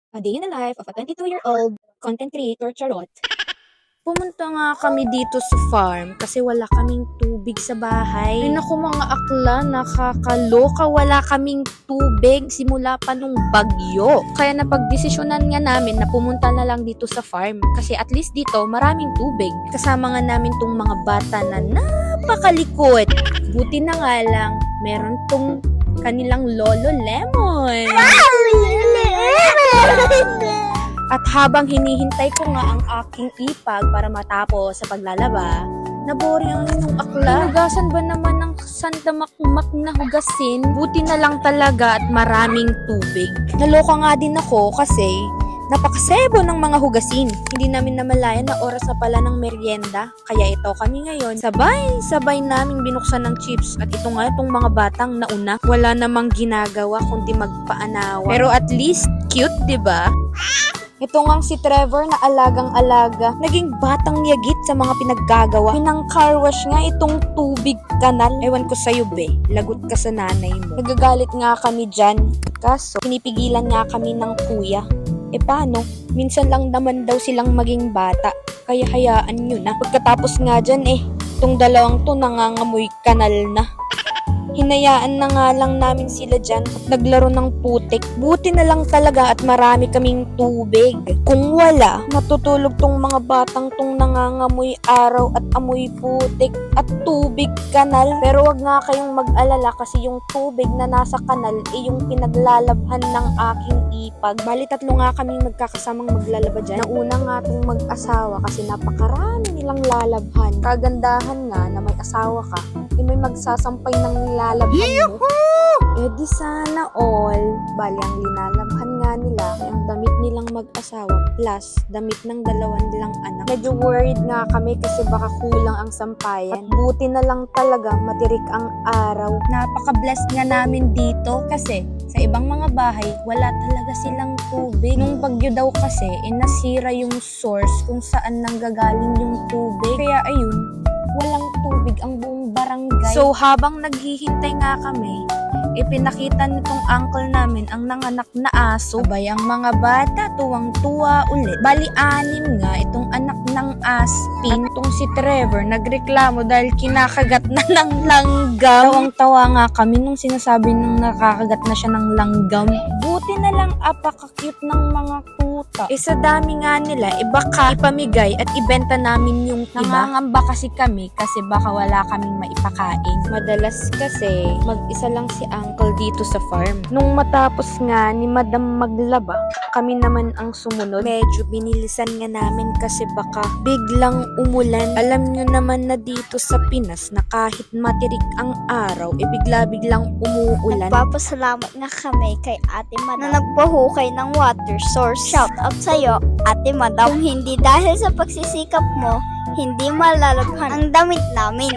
A day in the life of a 22-year-old content creator charot. Pumunta nga kami dito sa farm kasi wala kaming tubig sa bahay. Ay naku mga akla, nakakaloka, wala kaming tubig simula pa nung bagyo. Kaya napagdesisyonan nga namin na pumunta na lang dito sa farm kasi at least dito maraming tubig. Kasama nga namin tong mga bata na napakalikot. Buti na nga lang, meron tong kanilang lolo Lemon. At habang hinihintay ko nga ang aking ipag para matapos sa paglalaba, naboring ang inyong akla. Hugasan ba naman ng sandamakmak na hugasin? Buti na lang talaga at maraming tubig. Naloka nga din ako kasi napakasebo ng mga hugasin. Hindi namin namalayan na oras na pala ng merienda. Kaya ito kami ngayon, sabay naming binuksan ng chips. At ito nga itong mga batang nauna, wala namang ginagawa kundi magpaanawa. Pero at least cute, 'di ba? Ito ngang si Trevor na alagang-alaga, naging batang yagit sa mga pinaggagawa. Pinang-car wash nga itong tubig kanal. Ewan ko sa'yo be, lagot ka sa nanay mo. Nagagalit nga kami dyan, kaso pinipigilan nga kami ng kuya. E paano? Minsan lang naman daw silang maging bata, kaya hayaan nyo na. Pagkatapos nga dyan itong dalawang to nangangamoy kanal na. Hinayaan na nga lang namin sila dyan at naglaro ng putik. Buti na lang talaga at marami kaming tubig. Kung wala, matutulog tong mga batang tong nangangamoy araw at amoy putik at tubig kanal. Pero wag nga kayong mag-alala kasi yung tubig na nasa kanal yung pinaglalabhan ng aking ipag. Bali tatlo nga kaming magkakasamang maglalaba dyan. Nauna nga tong mag-asawa kasi napakarami nilang lalabhan. Kagandahan nga na may asawa ka, may magsasampay ng nilalabhan mo. Eh di sana all. Bali ang linalabhan nga nila ay ang damit nilang mag-asawa plus damit ng dalawan nilang anak. Medyo worried nga kami kasi baka kulang ang sampayan. At buti na lang talaga matirik ang araw. Napaka-blessed nga namin dito kasi sa ibang mga bahay wala talaga silang tubig. Nung bagyo daw kasi nasira yung source kung saan nanggagaling yung tubig. Kaya ayun, walang tubig ang buong barangay. So habang naghihintay nga kami, ipinakita nitong uncle namin ang nanganak na aso. Sabay ang mga bata tuwang-tuwa ulit. Bali anim nga itong anak ng aspin. At itong si Trevor nagreklamo dahil kinakagat na ng langgam. Tawang-tawa nga kami nung sinasabi nung nakakagat na siya ng langgam. Buti na lang apaka-cute ng mga kuta. Sa dami nga nila, baka ipamigay at ibenta namin yung iba. Nangangamba kasi kami kasi baka wala kaming maipakain. Madalas kasi mag-isa lang si uncle dito sa farm. Nung matapos nga ni madam maglaba, kami naman ang sumunod. Medyo binilisan nga namin kasi baka biglang umulan. Alam nyo naman na dito sa Pinas na kahit matirik ang araw, bigla-biglang umuulan. Nagpapasalamat nga kami kay Ate Madam na nagpahukay ng water source. Shout out sa'yo, Ate Madam. Kung hindi dahil sa pagsisikap mo, hindi malalabhan ang damit namin.